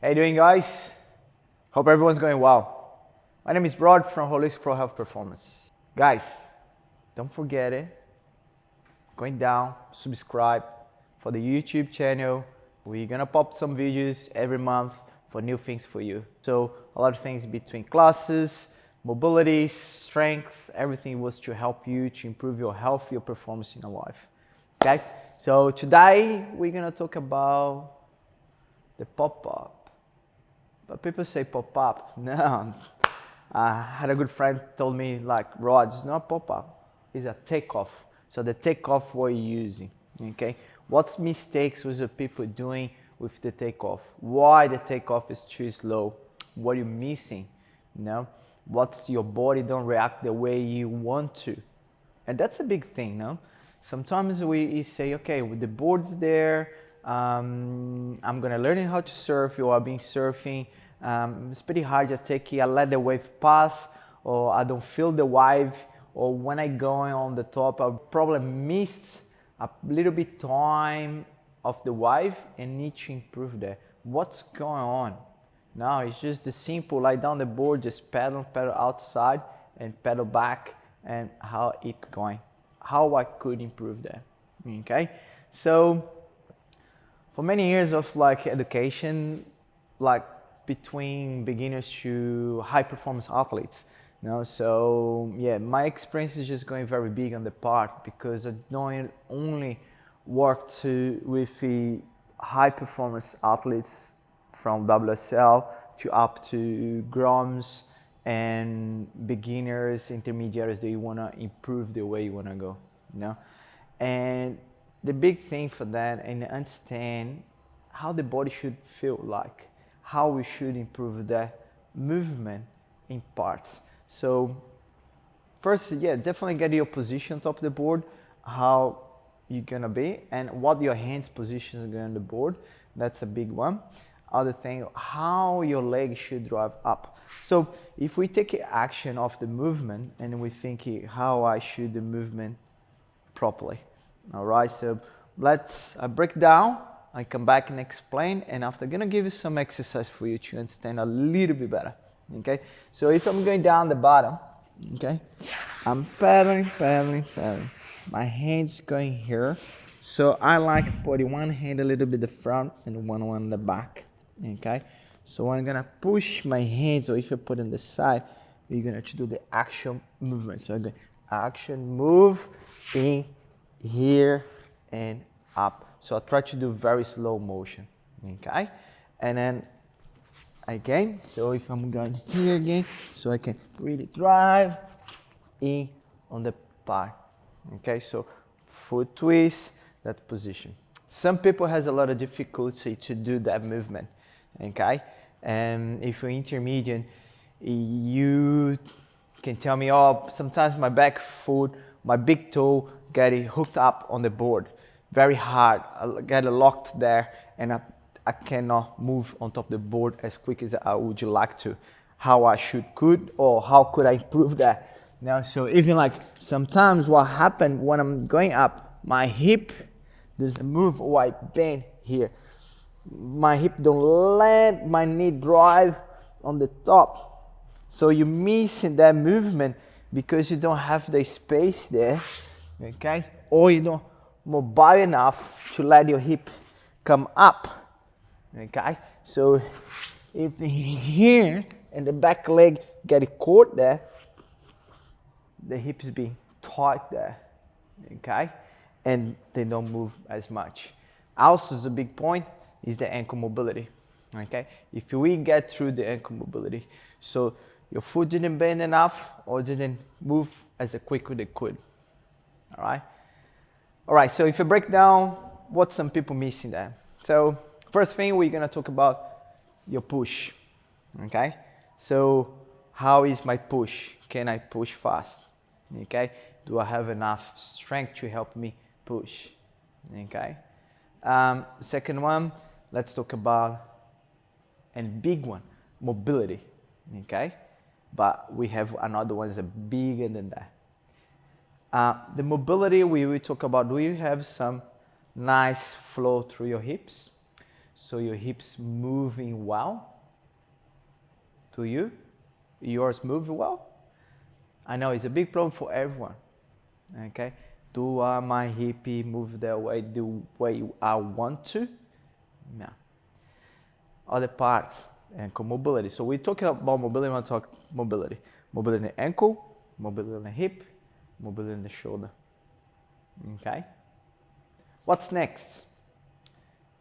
How you doing, guys? Hope everyone's going well. My name is Rod from Holistic Pro Health Performance. Guys, don't forget it. Going down, subscribe for the YouTube channel. We're gonna pop some videos every month for new things for you. So a lot of things between classes, mobility, strength, everything was to help you to improve your health, your performance in your life. Okay? So today we're gonna talk about the pop-up. But people say pop-up. No. I had a good friend told me like, Rod, it's not pop-up, it's a takeoff. So the takeoff we're using, okay? What mistakes was the people doing with the takeoff? Why the takeoff is too slow? What are you missing? You know? What's your body don't react the way you want to? And that's a big thing, no? Sometimes we say, okay, with the board's there, I'm gonna learn how to surf, or I've been surfing, it's pretty hard to take it, I let the wave pass, or I don't feel the wave, or when I go on the top, I probably missed a little bit time of the wave and need to improve that. What's going on? No, it's just the simple, lie down the board, just pedal outside and pedal back, and how it going, how I could improve that, okay? So, for many years of like education, like between beginners to high performance athletes, you know, so yeah, my experience is just going very big on the part because I don't only work with the high performance athletes from WSL to up to Groms and beginners, intermediaries that you want to improve the way you want to go, you know, and the big thing for that and understand how the body should feel like, how we should improve the movement in parts. So first, yeah, definitely get your position on top of the board, how you're gonna be, and what your hands positions are going on the board. That's a big one. Other thing, how your legs should drive up. So if we take action of the movement and we think how I should the movement properly. All right, so let's break down. I come back and explain, and after I'm gonna give you some exercise for you to understand a little bit better. Okay, so if I'm going down the bottom, okay, I'm pedaling. My hands going here. So I like putting one hand a little bit the front and one in the back. Okay, so I'm gonna push my hands, or if you put in the side, you're gonna do the action movement. So I'm going action move in here and up. So I try to do very slow motion, okay? And then again, so if I'm going here again, so I can really drive in on the part, okay? So foot twist, that position. Some people has a lot of difficulty to do that movement, okay? And if you're intermediate, you can tell me, oh, sometimes my back foot, my big toe get it hooked up on the board very hard. I get it locked there, and I cannot move on top of the board as quick as I would like to. How I could, or how could I improve that? Now, so even like sometimes what happened when I'm going up, my hip doesn't move, or I bend here. My hip don't let my knee drive on the top. So you're missing that movement because you don't have the space there, okay? Or you don't mobile enough to let your hip come up, okay? So if here and the back leg get caught there, the hip is being tight there, okay? And they don't move as much. Also, the big point is the ankle mobility, okay? If we get through the ankle mobility, so your foot didn't bend enough or didn't move as quick as they could, all right? All right, so if you break down what some people missing there. So first thing, we're gonna talk about your push, okay? So how is my push? Can I push fast, okay? Do I have enough strength to help me push, okay? Second one, let's talk about, and big one, mobility, okay? But we have another one that's bigger than that. The mobility, we will talk about, do you have some nice flow through your hips? so your hips moving well to you. Yours move well. I know it's a big problem for everyone. Okay, do my hip move the way I want to? No. Other parts and mobility. So we talk about mobility. When I talk mobility in the ankle, mobility in the hip, mobility in the shoulder. Okay. What's next?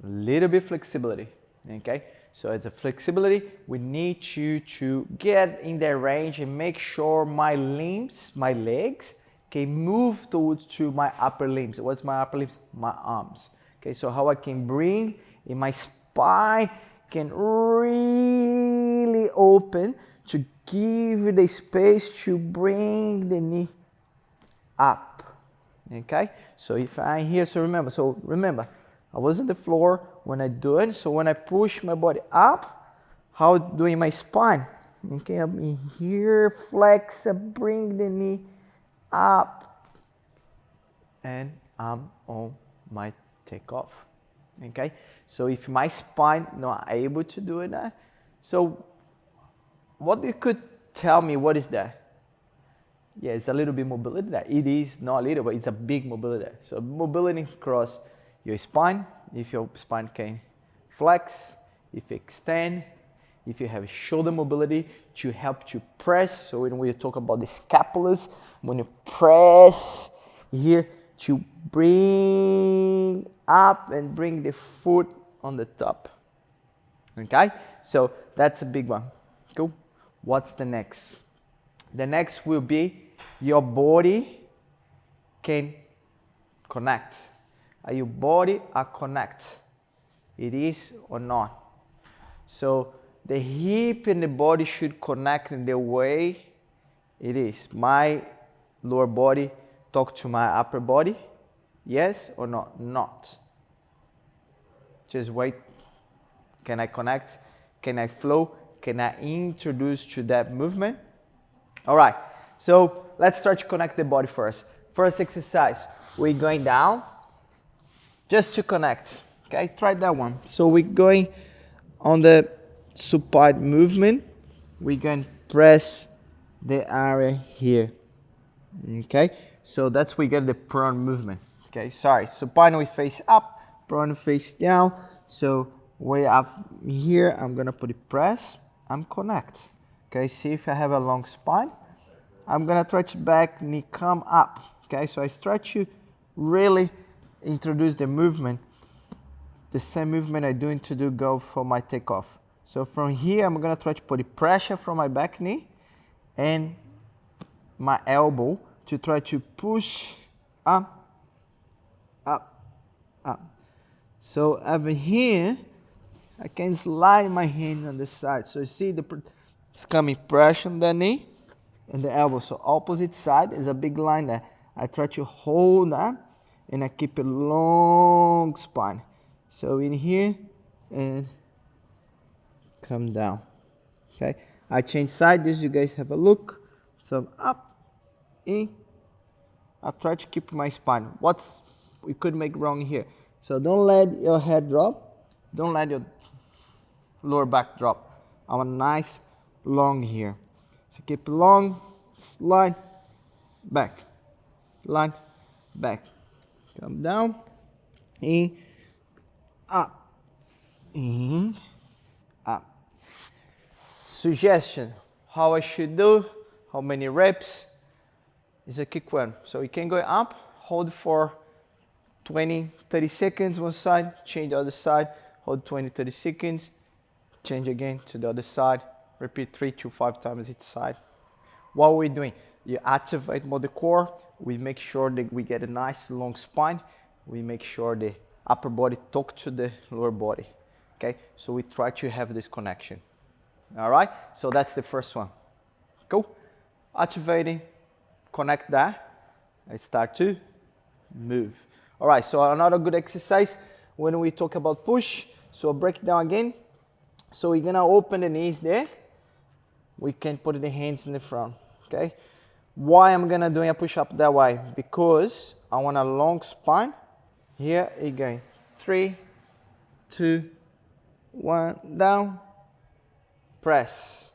A little bit flexibility. Okay. So it's a flexibility. We need you to get in the range and make sure my limbs, my legs, can move towards to my upper limbs. What's my upper limbs? My arms. Okay. So how I can bring in my spine can really open to give you the space to bring the knee up. Okay, so if I'm here, so remember, I was on the floor when I do it. So when I push my body up, how doing my spine? Okay, I'm in here, flex, I bring the knee up, and I'm on my takeoff. Okay, so if my spine not able to do it, so what you could tell me, what is that? Yeah, it's a little bit mobility there. It is not a little, but it's a big mobility there. So mobility across your spine, if your spine can flex, if you extend, if you have shoulder mobility to help to press. So when we talk about the scapulars, when you press here to bring up and bring the foot on the top. Okay, so that's a big one. Cool. What's the next? The next will be your body can connect. Are your body are connect? It is or not? So the hip and the body should connect in the way it is. My lower body talk to my upper body. Yes or not? Not. Just wait. Can I connect? Can I flow? Can I introduce to that movement? All right, so let's start to connect the body first. First exercise, we're going down just to connect. Okay, try that one. So we're going on the supine movement. We're going to press the area here. Okay, so that's we get the prone movement. Okay, sorry, supine we face up, prone face down. So way up here, I'm gonna put it press, I'm connect. Okay, see if I have a long spine. I'm gonna stretch back, knee come up. Okay, so I stretch you, really introduce the movement. The same movement I'm doing to do go for my takeoff. So from here, I'm gonna try to put the pressure from my back knee and my elbow to try to push up, up, up. So over here, I can slide my hand on the side. So you see it's coming pressure on the knee and the elbow. So opposite side is a big line there. I try to hold that and I keep a long spine. So in here and come down. Okay, I change side. This you guys have a look. So up, in. I try to keep my spine. We could make wrong here. So don't let your head drop. Don't let your lower back drop. I want nice long here. So keep long, slide, back, slide, back. Come down, in, up, in, up. Suggestion, how I should do, how many reps, is a quick one. So you can go up, hold for 20, 30 seconds one side, change the other side, hold 20, 30 seconds, change again to the other side, repeat 3 to 5 times each side. What we're doing, you activate more the core, we make sure that we get a nice long spine, we make sure the upper body talk to the lower body, okay? So we try to have this connection, all right? So that's the first one, cool? Activating, connect that, I start to move. All right, so another good exercise when we talk about push, so break it down again. So we're gonna open the knees there. We can put the hands in the front, okay? Why I'm gonna do a push up that way? Because I want a long spine. Here again, 3, 2, 1, down, press.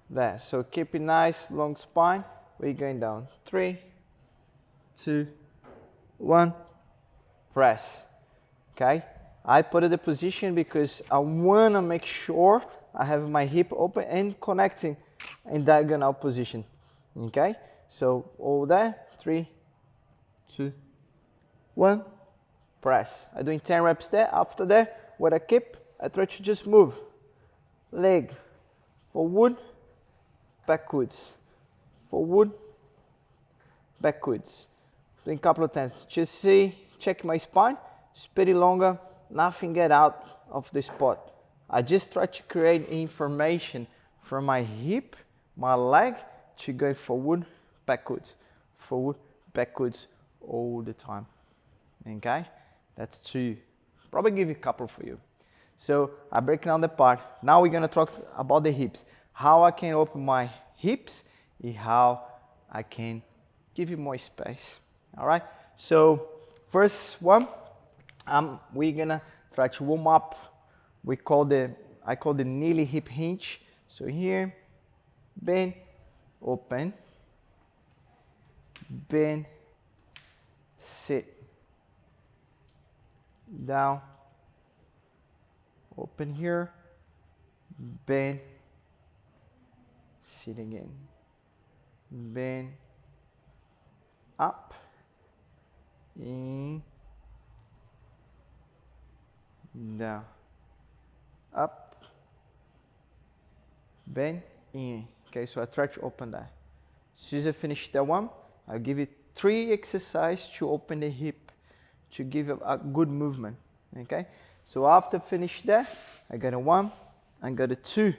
There. So keep it nice, long spine. We're going down. 3, 2, 1, press. Okay? I put it in the position because I want to make sure I have my hip open and connecting in diagonal position. Okay? So all there. 3, 2, 1, press. I'm doing 10 reps there. After that, what I keep, I try to just move. Leg forward, backwards, forward, backwards. Doing a couple of times. Just see, check my spine. It's pretty longer. Nothing get out of the spot. I just try to create information from my hip, my leg, to go forward, backwards, all the time. Okay? That's 2. Probably give you a couple for you. So I break down the part. Now we're gonna talk about the hips. How I can open my hips and how I can give you more space. All right? So first one, we're gonna try to warm up. I call the nearly hip hinge. So here, bend, open, bend, sit, down, open here, bend, sit again, bend, up, in, down, up, bend, in. Okay, so I try to open that. As soon as I finish that one, I'll give you 3 exercises to open the hip, to give a good movement. Okay, so after finish that, I got a 1, I got a 2.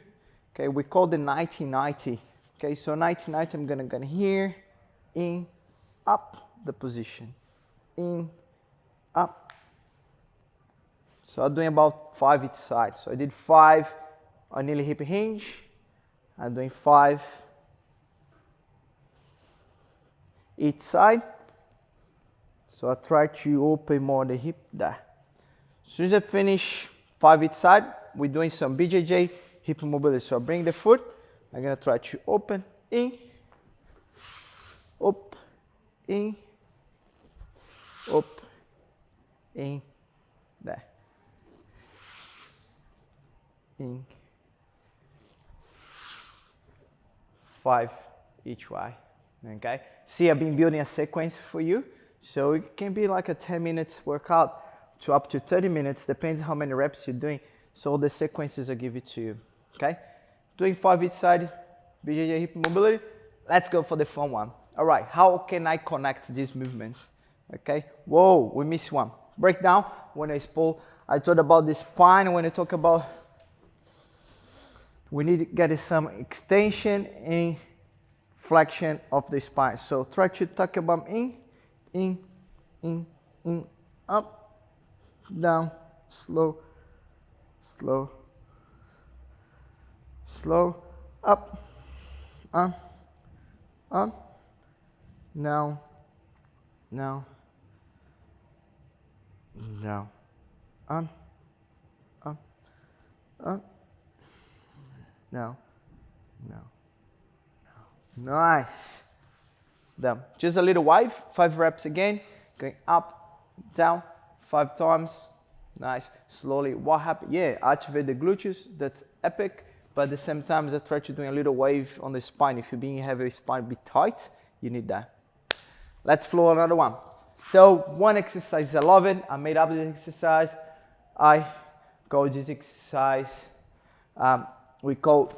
Okay, we call the 90-90. Okay, so 90-90, I'm gonna go here, in, up the position, in, up. So I'm doing about 5 each side. So I did 5 on nearly hip hinge. I'm doing 5 each side. So I try to open more the hip there. As soon as I finish 5 each side, we're doing some BJJ hip mobility. So I bring the foot. I'm gonna try to open, in, up, in, up, in, there. In, 5 each way. Okay, see, I've been building a sequence for you, so it can be like a 10 minutes workout to up to 30 minutes, depends how many reps you're doing. So the sequences I give it to you. Okay, doing 5 each side, BJJ hip mobility. Let's go for the fun one. All right, how can I connect these movements? Okay, whoa, we missed one. Breakdown. When I spoke, I talked about the spine. When I talk about, we need to get some extension and flexion of the spine. So try to tuck your bum in, up, down, slow, slow, slow, up, now, now, now, now, now. Nice. Done. Just a little wave. 5 reps again. Going up, down, 5 times. Nice. Slowly. What happened? Yeah, activate the gluteus. That's epic. But at the same time, as I try to do a little wave on the spine. If you're being heavy, spine be tight, you need that. Let's flow another one. So one exercise, I love it. I made up this exercise. I call this exercise, we call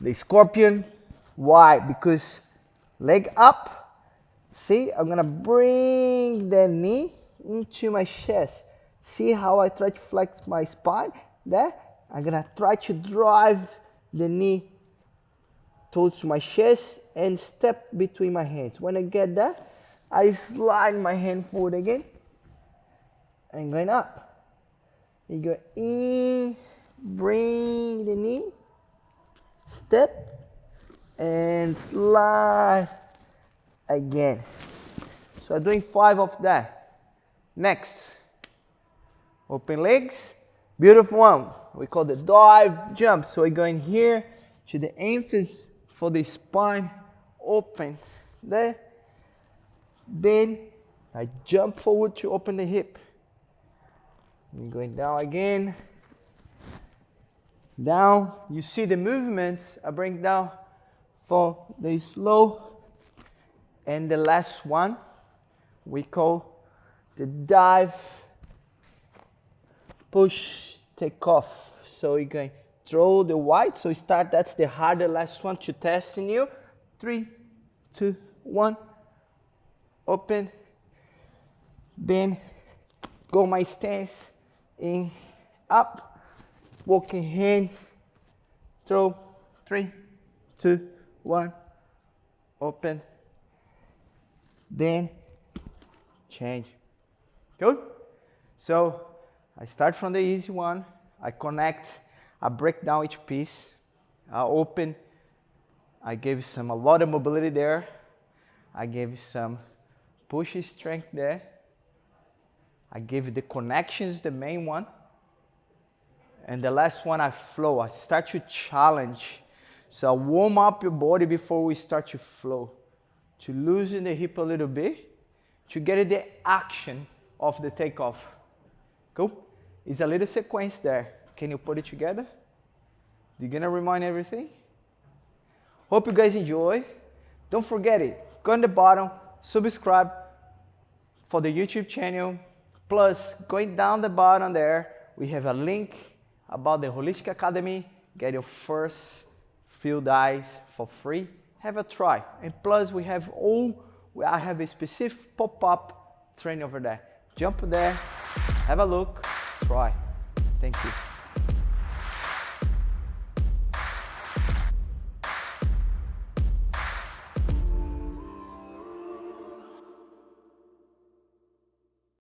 the scorpion. Why? Because leg up. See, I'm gonna bring the knee into my chest. See how I try to flex my spine? There. I'm gonna try to drive the knee towards my chest and step between my hands. When I get there, I slide my hand forward again and going up. You go in, bring the knee, step, and slide again. So I'm doing 5 of that. Next, open legs, Beautiful one. We call the dive jump. So we're going here to the emphasis for the spine. Open there. Then I jump forward to open the hip. I'm going down again. Down. You see the movements I bring down for the slow. And the last one we call the dive, push, take off. So you're going to throw the white. So start, that's the harder last one to test in you. 3, 2, 1. Open. Then go my stance in, up, walking hands, throw, 3, 2, 1, open, then change. Good? So I start from the easy one, I connect, I break down each piece, I open, I give a lot of mobility there, I give some push strength there, I give the connections, the main one, and the last one I flow. I start to challenge. So I warm up your body before we start to flow, to loosen the hip a little bit, to get the action of the takeoff. Cool? It's a little sequence there. Can you put it together? You're gonna remind everything? Hope you guys enjoy. Don't forget it. Go on the bottom, subscribe for the YouTube channel. Plus, going down the bottom there, we have a link about the Holistic Academy. Get your first few days for free. Have a try. And plus, I have a specific pop-up training over there. Jump there, have a look, try. Thank you.